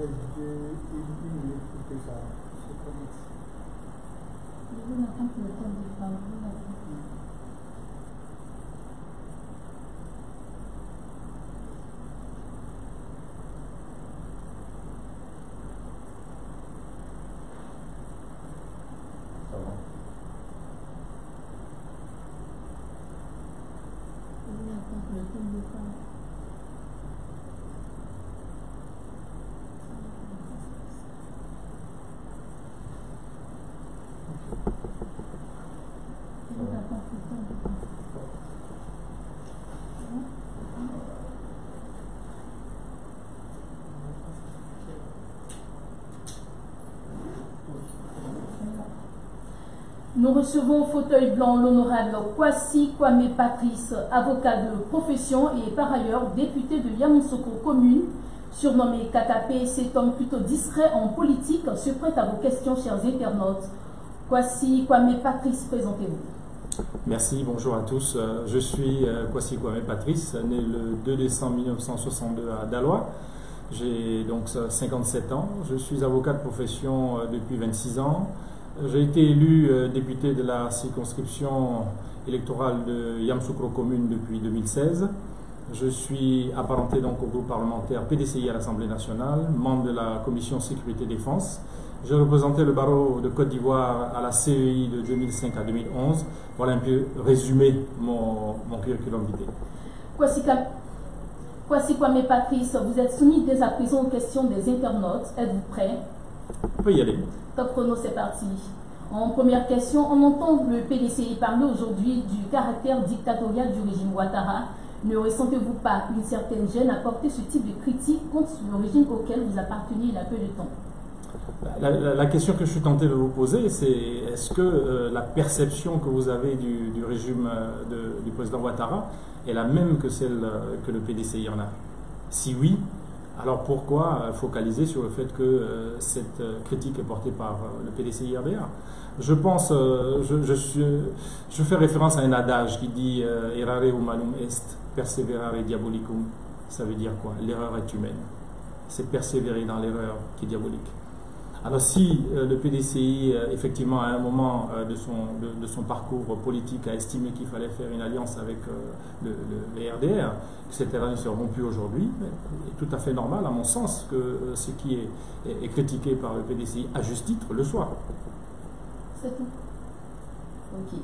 ajouter une minute pour que ça se connecte. Vous n'entendez plus le temps de parole. Ça va. Vous n'entendez plus le temps de parole. Nous recevons au fauteuil blanc l'honorable Kwasi Kwame Patrice, avocat de profession et par ailleurs député de Yamoussoukro commune, surnommé KKP. Cet homme plutôt discret en politique se prête à vos questions, chers internautes. Kwasi Kwame Patrice, présentez-vous. Merci, bonjour à tous. Je suis Kwasi Kwame Patrice, né le 2 décembre 1962 à Daloa. J'ai donc 57 ans. Je suis avocat de profession depuis 26 ans. J'ai été élu député de la circonscription électorale de Yamoussoukro commune depuis 2016. Je suis apparenté donc au groupe parlementaire PDCI à l'Assemblée nationale, membre de la commission sécurité défense. J'ai représenté le barreau de Côte d'Ivoire à la CEI de 2005 à 2011. Voilà un peu résumé mon curriculum vitae. Kwasi Kwame Patrice, vous êtes soumis dès à présent aux questions des internautes. Êtes-vous prêt? On peut y aller. Top chrono, c'est parti. En première question, on entend le PDCI parler aujourd'hui du caractère dictatorial du régime Ouattara. Ne ressentez-vous pas une certaine gêne à porter ce type de critique contre le régime auquel vous appartenez il y a peu de temps? La question que je suis tenté de vous poser, c'est est-ce que la perception que vous avez du régime du président Ouattara est la même que celle que le PDCI en a? Si oui, alors pourquoi focaliser sur le fait que cette critique est portée par le PDCI-RDA? Je pense, je fais référence à un adage qui dit errare humanum est, perseverare diabolicum. Ça veut dire quoi? L'erreur est humaine. C'est persévérer dans l'erreur qui est diabolique. Alors si le PDCI, effectivement, à un moment de son parcours politique, a estimé qu'il fallait faire une alliance avec les RDR, que cette alliance ne rompt plus aujourd'hui, c'est tout à fait normal, à mon sens, que ce qui est critiqué par le PDCI, à juste titre, le soit. C'est tout. Ok.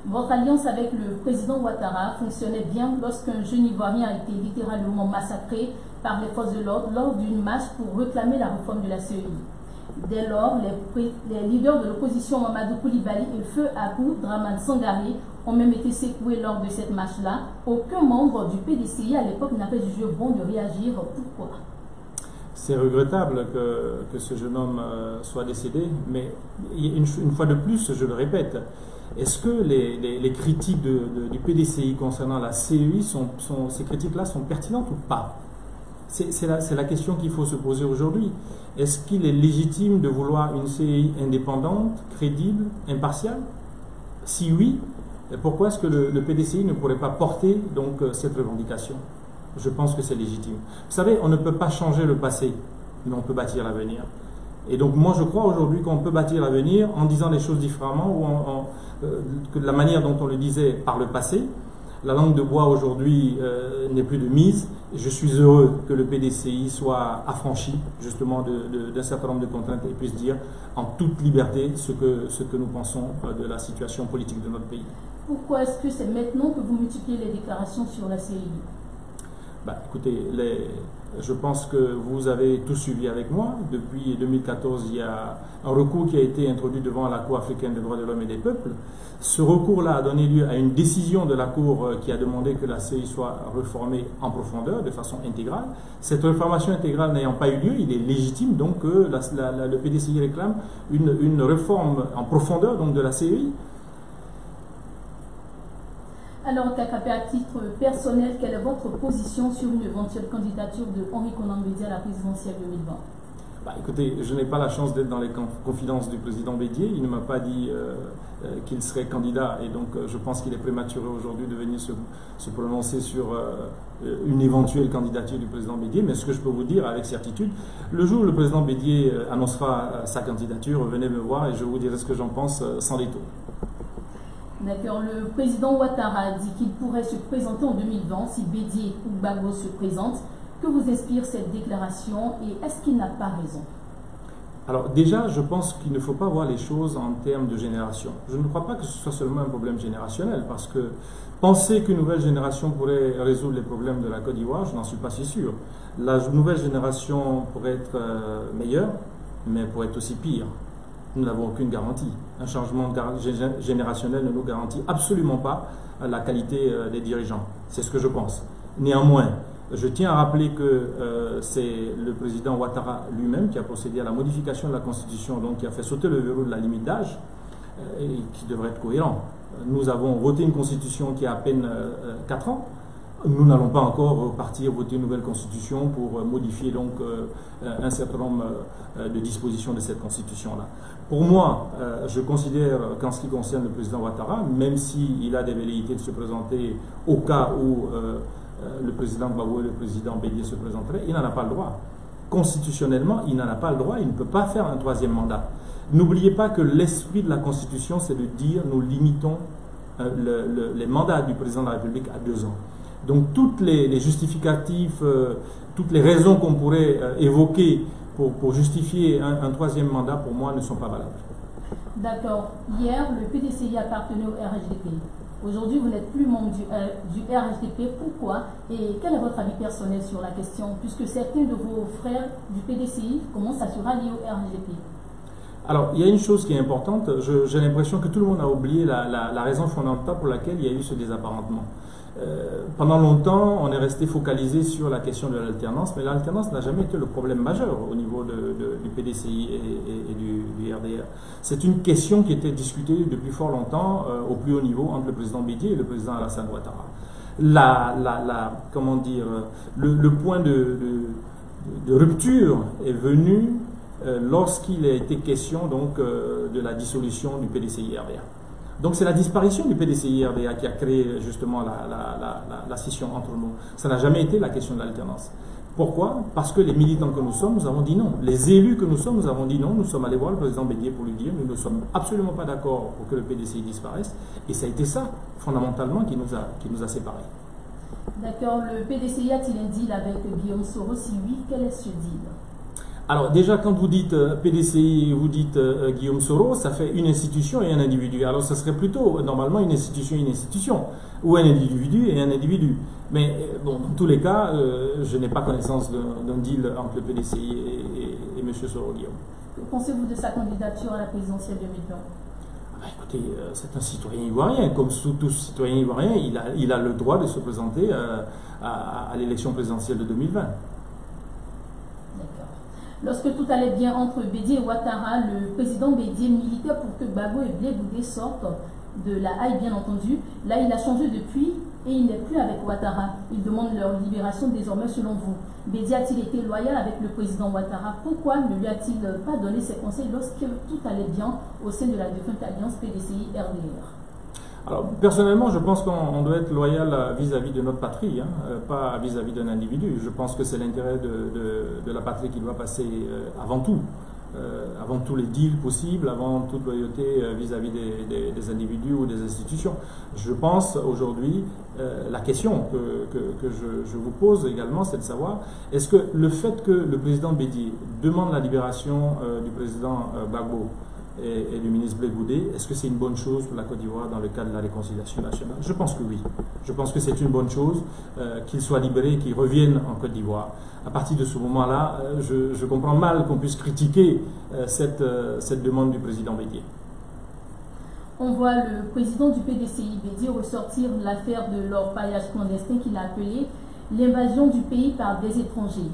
Votre alliance avec le président Ouattara fonctionnait bien lorsqu'un jeune Ivoirien a été littéralement massacré par les forces de l'ordre lors d'une marche pour réclamer la réforme de la CEI. Dès lors, les leaders de l'opposition Mamadou Koulibaly et Feu Abou Draman Sangaré ont même été secoués lors de cette marche-là. Aucun membre du PDCI à l'époque n'avait jugé bon de réagir. Pourquoi? C'est regrettable que ce jeune homme soit décédé, mais une fois de plus, je le répète, est-ce que les critiques du PDCI concernant la CEI, ces critiques-là sont pertinentes ou pas? C'est la question qu'il faut se poser aujourd'hui. Est-ce qu'il est légitime de vouloir une CEI indépendante, crédible, impartiale? Si oui, pourquoi est-ce que le PDCI ne pourrait pas porter donc cette revendication? Je pense que c'est légitime. Vous savez, on ne peut pas changer le passé, mais on peut bâtir l'avenir. Et donc moi je crois aujourd'hui qu'on peut bâtir l'avenir en disant les choses différemment ou que de la manière dont on le disait par le passé. La langue de bois aujourd'hui n'est plus de mise. Je suis heureux que le PDCI soit affranchi justement d'un certain nombre de contraintes et puisse dire en toute liberté ce que nous pensons de la situation politique de notre pays. Pourquoi est-ce que c'est maintenant que vous multipliez les déclarations sur la CEI? Écoutez, je pense que vous avez tout suivi avec moi. Depuis 2014, il y a un recours qui a été introduit devant la Cour africaine des droits de l'homme et des peuples. Ce recours-là a donné lieu à une décision de la Cour qui a demandé que la CEI soit réformée en profondeur, de façon intégrale. Cette réformation intégrale n'ayant pas eu lieu, il est légitime donc que le PDCI réclame une réforme en profondeur donc de la CEI. Alors, KKP, à titre personnel, quelle est votre position sur une éventuelle candidature de Henri Konan Bédié à la présidentielle 2020? Écoutez, je n'ai pas la chance d'être dans les confidences du président Bédié. Il ne m'a pas dit qu'il serait candidat et donc je pense qu'il est prématuré aujourd'hui de venir se prononcer sur une éventuelle candidature du président Bédié. Mais ce que je peux vous dire avec certitude, le jour où le président Bédié annoncera sa candidature, venez me voir et je vous dirai ce que j'en pense sans détour. D'accord. Le président Ouattara dit qu'il pourrait se présenter en 2020 si Bédié ou Gbagbo se présente. Que vous inspire cette déclaration et est-ce qu'il n'a pas raison? Alors déjà, je pense qu'il ne faut pas voir les choses en termes de génération. Je ne crois pas que ce soit seulement un problème générationnel, parce que penser qu'une nouvelle génération pourrait résoudre les problèmes de la Côte d'Ivoire, je n'en suis pas si sûr. La nouvelle génération pourrait être meilleure, mais pourrait être aussi pire. Nous n'avons aucune garantie. Un changement générationnel ne nous garantit absolument pas la qualité des dirigeants. C'est ce que je pense. Néanmoins, je tiens à rappeler que c'est le président Ouattara lui-même qui a procédé à la modification de la Constitution, donc qui a fait sauter le verrou de la limite d'âge, et qui devrait être cohérent. Nous avons voté une Constitution qui a à peine 4 ans. Nous n'allons pas encore partir voter une nouvelle Constitution pour modifier donc un certain nombre de dispositions de cette Constitution-là. Pour moi, je considère qu'en ce qui concerne le président Ouattara, même s'il a des velléités de se présenter au cas où le président Gbagbo et le président Bédié se présenteraient, il n'en a pas le droit. Constitutionnellement, il n'en a pas le droit, il ne peut pas faire un troisième mandat. N'oubliez pas que l'esprit de la Constitution, c'est de dire nous limitons les mandats du président de la République à 2 ans. Donc toutes les justificatifs, toutes les raisons qu'on pourrait évoquer pour justifier un troisième mandat, pour moi, ne sont pas valables. D'accord. Hier, le PDCI appartenait au RHDP. Aujourd'hui, vous n'êtes plus membre du RHDP. Pourquoi? Et quel est votre avis personnel sur la question? Puisque certains de vos frères du PDCI commencent à se rallier au RHDP. Alors, il y a une chose qui est importante. J'ai l'impression que tout le monde a oublié la raison fondamentale pour laquelle il y a eu ce désapparentement. Pendant longtemps, on est resté focalisé sur la question de l'alternance, mais l'alternance n'a jamais été le problème majeur au niveau du PDCI et du RDR. C'est une question qui était discutée depuis fort longtemps au plus haut niveau entre le président Bédié et le président Alassane Ouattara. Comment dire, le point de rupture est venu lorsqu'il a été question donc de la dissolution du PDCI-RDA. Donc c'est la disparition du PDCI-RDA qui a créé justement la scission entre nous. Ça n'a jamais été la question de l'alternance. Pourquoi? Parce que les militants que nous sommes, nous avons dit non. Les élus que nous sommes, nous avons dit non. Nous sommes allés voir le président Bédié pour lui dire nous ne sommes absolument pas d'accord pour que le PDCI disparaisse. Et ça a été ça, fondamentalement, qui nous a séparés. D'accord. Le PDCI a-t-il un deal avec Guillaume Soro? Si oui, quel est ce deal? Alors déjà, quand vous dites PDCI, vous dites Guillaume Soro, ça fait une institution et un individu. Alors ce serait plutôt normalement une institution, ou un individu et un individu. Mais bon, dans tous les cas, je n'ai pas connaissance d'un deal entre le PDCI et M. Soro Guillaume. Que pensez-vous de sa candidature à la présidentielle 2020? Écoutez, c'est un citoyen ivoirien. Comme tout citoyen ivoirien, il a le droit de se présenter à l'élection présidentielle de 2020. Lorsque tout allait bien entre Bédié et Ouattara, le président Bédié militait pour que Gbagbo et Blé Goudé sortent de la haie, bien entendu. Là, il a changé depuis et il n'est plus avec Ouattara. Il demande leur libération désormais selon vous. Bédié a-t-il été loyal avec le président Ouattara? Pourquoi ne lui a-t-il pas donné ses conseils lorsque tout allait bien au sein de la défunte alliance PDCI-RDR? Alors, personnellement, je pense qu'on doit être loyal vis-à-vis de notre patrie, pas vis-à-vis d'un individu. Je pense que c'est l'intérêt de la patrie qui doit passer avant tout, avant tous les deals possibles, avant toute loyauté vis-à-vis des individus ou des institutions. Je pense aujourd'hui, la question que je vous pose également, c'est de savoir, est-ce que le fait que le président Bédié demande la libération du président Gbagbo et du ministre Blé Goudé, est-ce que c'est une bonne chose pour la Côte d'Ivoire dans le cadre de la réconciliation nationale? Je pense que oui. Je pense que c'est une bonne chose qu'ils soient libérés, qu'ils reviennent en Côte d'Ivoire. À partir de ce moment-là, je comprends mal qu'on puisse critiquer cette demande du président Bédié. On voit le président du PDCI Bédié ressortir l'affaire de l'orpaillage clandestin qu'il a appelé l'invasion du pays par des étrangers.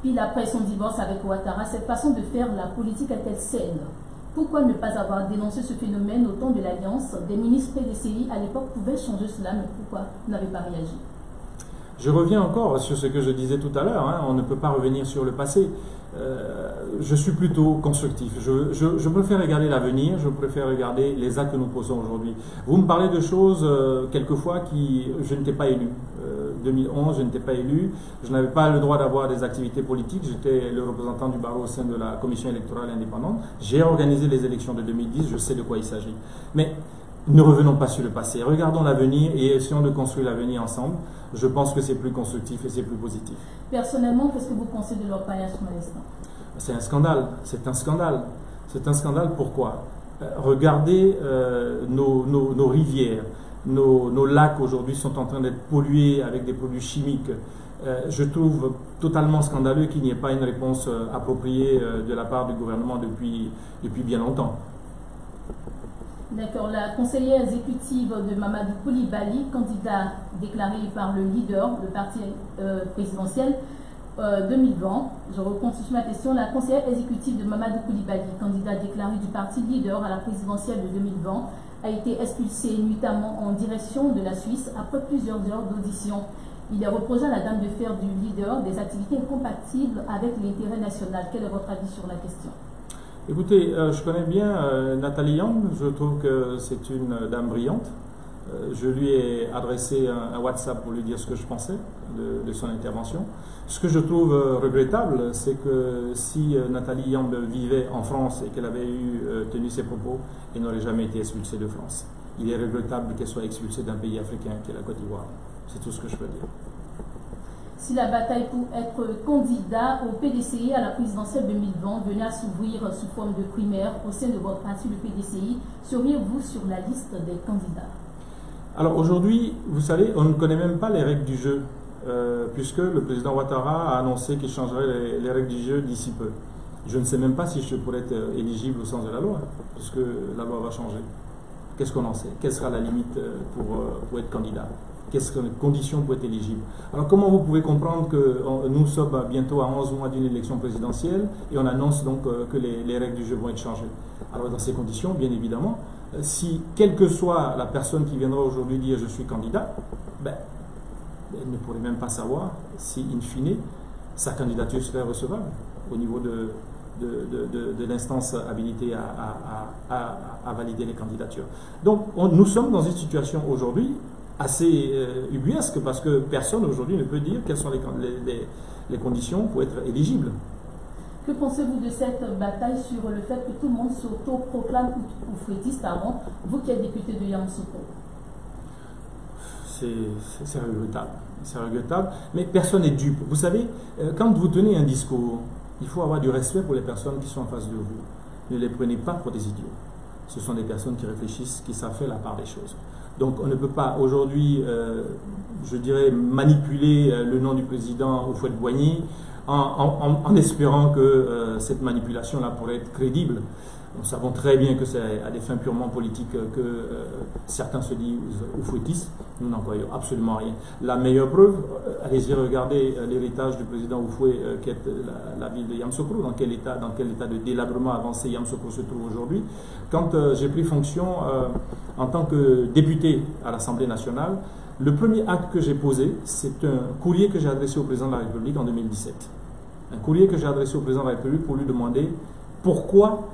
Puis après son divorce avec Ouattara, cette façon de faire la politique est-elle saine? Pourquoi ne pas avoir dénoncé ce phénomène au temps de l'Alliance? Des ministres PDCI à l'époque pouvaient changer cela, mais pourquoi vous n'avez pas réagi? Je reviens encore sur ce que je disais tout à l'heure, hein, on ne peut pas revenir sur le passé. Je suis plutôt constructif. Je préfère regarder l'avenir, je préfère regarder les actes que nous posons aujourd'hui. Vous me parlez de choses, quelquefois, je n'étais pas élu. 2011, je n'étais pas élu. Je n'avais pas le droit d'avoir des activités politiques. J'étais le représentant du barreau au sein de la commission électorale indépendante. J'ai organisé les élections de 2010, je sais de quoi il s'agit. Mais ne revenons pas sur le passé. Regardons l'avenir et essayons de construire l'avenir ensemble. Je pense que c'est plus constructif et c'est plus positif. Personnellement, qu'est-ce que vous pensez de l'orpaillage pour l'instant? C'est un scandale. C'est un scandale. C'est un scandale. Pourquoi? Regardez nos rivières, nos lacs aujourd'hui sont en train d'être pollués avec des produits chimiques. Je trouve totalement scandaleux qu'il n'y ait pas une réponse appropriée de la part du gouvernement depuis bien longtemps. D'accord. La conseillère exécutive de Mamadou Koulibaly, candidat déclaré par le leader, le parti présidentiel 2020, je reconstitue ma question. La conseillère exécutive de Mamadou Koulibaly, candidat déclaré du parti leader à la présidentielle de 2020, a été expulsée nuitamment en direction de la Suisse après plusieurs heures d'audition. Il est reproché à la dame de fer du leader des activités incompatibles avec l'intérêt national. Quel est votre avis sur la question? Écoutez, je connais bien Nathalie Yang, je trouve que c'est une dame brillante. Je lui ai adressé un WhatsApp pour lui dire ce que je pensais de son intervention. Ce que je trouve regrettable, c'est que si Nathalie Yang vivait en France et qu'elle avait tenu ses propos, elle n'aurait jamais été expulsée de France. Il est regrettable qu'elle soit expulsée d'un pays africain qui est la Côte d'Ivoire. C'est tout ce que je peux dire. Si la bataille pour être candidat au PDCI à la présidentielle 2020 venait à s'ouvrir sous forme de primaire au sein de votre parti, le PDCI, seriez-vous sur la liste des candidats? Alors aujourd'hui, vous savez, on ne connaît même pas les règles du jeu, puisque le président Ouattara a annoncé qu'il changerait les règles du jeu d'ici peu. Je ne sais même pas si je pourrais être éligible au sens de la loi, puisque la loi va changer. Qu'est-ce qu'on en sait? Quelle sera la limite pour être candidat? Quelles sont les conditions pour être éligible? Alors comment vous pouvez comprendre que nous sommes bientôt à 11 mois d'une élection présidentielle et on annonce donc que les règles du jeu vont être changées? Alors dans ces conditions, bien évidemment, si quelle que soit la personne qui viendra aujourd'hui dire je suis candidat, elle ne pourrait même pas savoir si, in fine, sa candidature serait recevable au niveau de l'instance habilitée à valider les candidatures. Donc nous sommes dans une situation aujourd'hui assez ubuesque parce que personne aujourd'hui ne peut dire quelles sont les conditions pour être éligible. Que pensez-vous de cette bataille sur le fait que tout le monde s'auto-proclame ou frétiste avant, vous qui êtes député de Yamoussoukro? C'est regrettable. C'est regrettable, mais personne n'est dupe. Vous savez, quand vous tenez un discours, il faut avoir du respect pour les personnes qui sont en face de vous. Ne les prenez pas pour des idiots. Ce sont des personnes qui réfléchissent, qui savent faire la part des choses. Donc on ne peut pas aujourd'hui, je dirais, manipuler le nom du président au fouet-de-boigny en espérant que cette manipulation-là pourrait être crédible. Nous savons très bien que c'est à des fins purement politiques que certains se disent ou fouettistes. Nous n'en croyons absolument rien. La meilleure preuve, allez-y regarder l'héritage du président Oufoué, qui est la ville de Yamoussoukro, dans quel état de délabrement avancé Yamoussoukro se trouve aujourd'hui. Quand j'ai pris fonction en tant que député à l'Assemblée nationale, le premier acte que j'ai posé, c'est un courrier que j'ai adressé au président de la République en 2017. Un courrier que j'ai adressé au président de la République pour lui demander pourquoi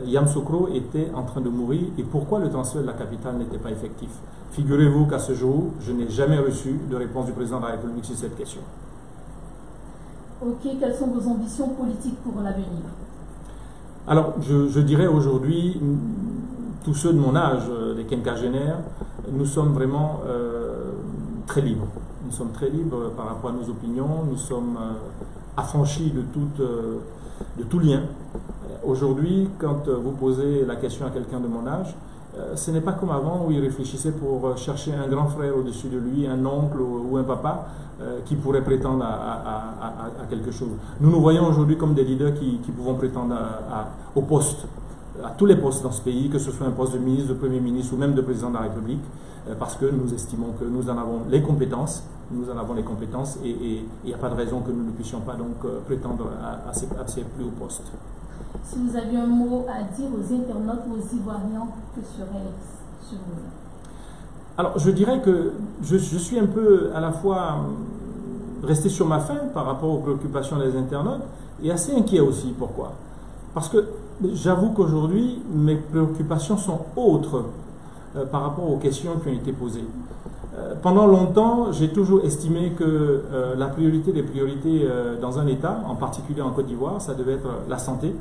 Yamoussoukro était en train de mourir et pourquoi le transfert de la capitale n'était pas effectif. Figurez-vous qu'à ce jour, je n'ai jamais reçu de réponse du président de la République sur cette question. Ok, quelles sont vos ambitions politiques pour l'avenir? Alors, je dirais aujourd'hui, tous ceux de mon âge, les quinquagénaires, nous sommes vraiment très libres. Nous sommes très libres par rapport à nos opinions, nous sommes affranchis de tout lien. Aujourd'hui, quand vous posez la question à quelqu'un de mon âge, ce n'est pas comme avant où il réfléchissait pour chercher un grand frère au-dessus de lui, un oncle ou un papa qui pourrait prétendre à quelque chose. Nous nous voyons aujourd'hui comme des leaders qui pouvons prétendre au poste, à tous les postes dans ce pays, que ce soit un poste de ministre, de Premier ministre ou même de président de la République, parce que nous estimons que nous en avons les compétences, et il n'y a pas de raison que nous ne puissions pas donc prétendre à ces plus hauts postes. Si vous aviez un mot à dire aux internautes ou aux Ivoiriens, que serait-ce sur vous? Alors, je dirais que je suis un peu à la fois rester sur ma faim par rapport aux préoccupations des internautes et assez inquiet aussi. Pourquoi? Parce que j'avoue qu'aujourd'hui, mes préoccupations sont autres par rapport aux questions qui ont été posées. Pendant longtemps, j'ai toujours estimé que la priorité des priorités dans un État, en particulier en Côte d'Ivoire, ça devait être la santé.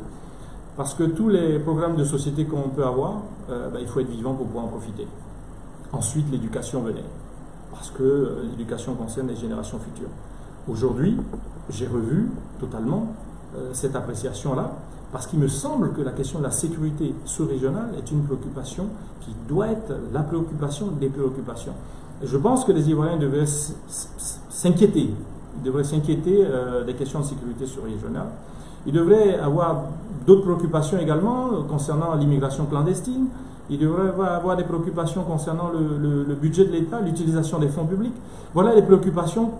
Parce que tous les programmes de société qu'on peut avoir, il faut être vivant pour pouvoir en profiter. Ensuite, l'éducation venait. Parce que l'éducation concerne les générations futures. Aujourd'hui, j'ai revu totalement cette appréciation-là, parce qu'il me semble que la question de la sécurité sous-régionale est une préoccupation qui doit être la préoccupation des préoccupations. Et je pense que les Ivoiriens devraient s'inquiéter. Ils devraient s'inquiéter des questions de sécurité sous-régionale. Ils devraient avoir d'autres préoccupations également concernant l'immigration clandestine. Ils devraient avoir des préoccupations concernant le budget de l'État, l'utilisation des fonds publics. Voilà les préoccupations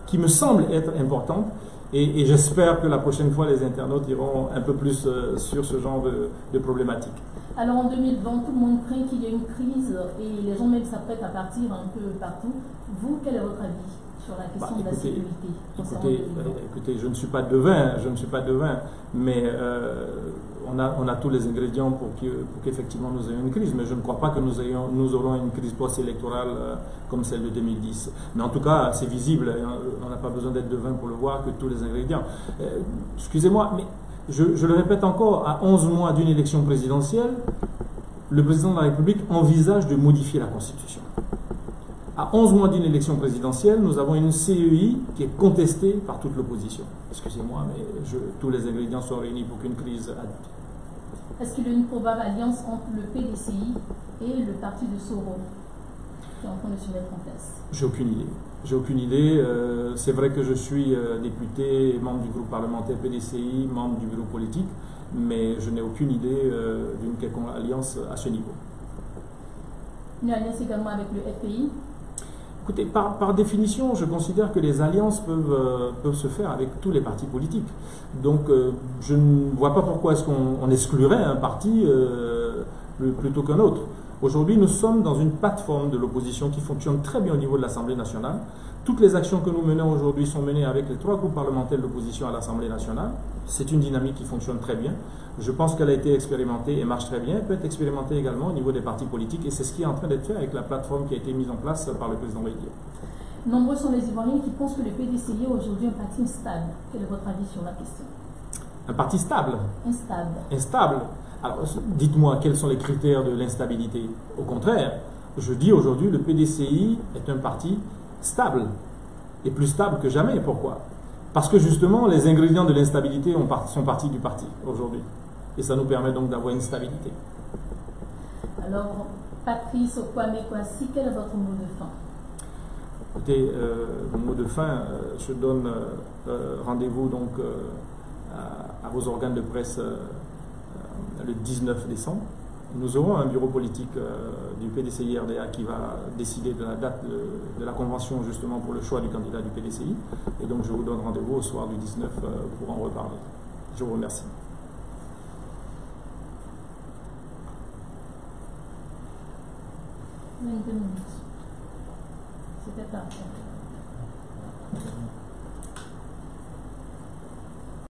qui me semblent être importantes. Et j'espère que la prochaine fois, les internautes iront un peu plus sur ce genre de problématiques. Alors en 2020, tout le monde craint qu'il y ait une crise et les gens même s'apprêtent à partir un peu partout. Vous, quel est votre avis sur la question de la sécurité? Écoutez, je ne suis pas devin, mais on a tous les ingrédients pour qu'effectivement nous ayons une crise, mais je ne crois pas que nous aurons une crise post-électorale comme celle de 2010. Mais en tout cas, c'est visible, on n'a pas besoin d'être devin pour le voir, que tous les ingrédients. Excusez-moi, mais je le répète encore, à 11 mois d'une élection présidentielle, le président de la République envisage de modifier la Constitution. À 11 mois d'une élection présidentielle, nous avons une CEI qui est contestée par toute l'opposition. Excusez-moi, mais tous les ingrédients sont réunis pour qu'une crise advienne. Est-ce qu'il y a une probable alliance entre le PDCI et le parti de Soro qui est en train de se mettre en place? J'ai aucune idée. C'est vrai que je suis député, membre du groupe parlementaire PDCI, membre du bureau politique, mais je n'ai aucune idée d'une quelconque alliance à ce niveau. Une alliance également avec le FPI? Écoutez, par définition, je considère que les alliances peuvent se faire avec tous les partis politiques. Donc, je ne vois pas pourquoi est-ce qu'on exclurait un parti plutôt qu'un autre. Aujourd'hui, nous sommes dans une plateforme de l'opposition qui fonctionne très bien au niveau de l'Assemblée nationale. Toutes les actions que nous menons aujourd'hui sont menées avec les 3 groupes parlementaires de l'opposition à l'Assemblée nationale. C'est une dynamique qui fonctionne très bien. Je pense qu'elle a été expérimentée et marche très bien. Elle peut être expérimentée également au niveau des partis politiques et c'est ce qui est en train d'être fait avec la plateforme qui a été mise en place par le président Bédier. Nombreux sont les Ivoiriens qui pensent que le PDCI est aujourd'hui un parti instable. Quel est votre avis sur la question? Un parti stable? Instable. Alors, dites-moi, quels sont les critères de l'instabilité? Au contraire, je dis aujourd'hui, le PDCI est un parti stable, et plus stable que jamais. Pourquoi? Parce que justement, les ingrédients de l'instabilité sont partis du parti aujourd'hui. Et ça nous permet donc d'avoir une stabilité. Alors, Patrice Kwame Kwasi, quel est votre mot de fin? Écoutez, mon mot de fin, je donne rendez-vous donc à vos organes de presse le 19 décembre. Nous aurons un bureau politique du PDCI-RDA qui va décider de la date de la convention justement pour le choix du candidat du PDCI. Et donc je vous donne rendez-vous au soir du 19 pour en reparler. Je vous remercie. C'était parfait.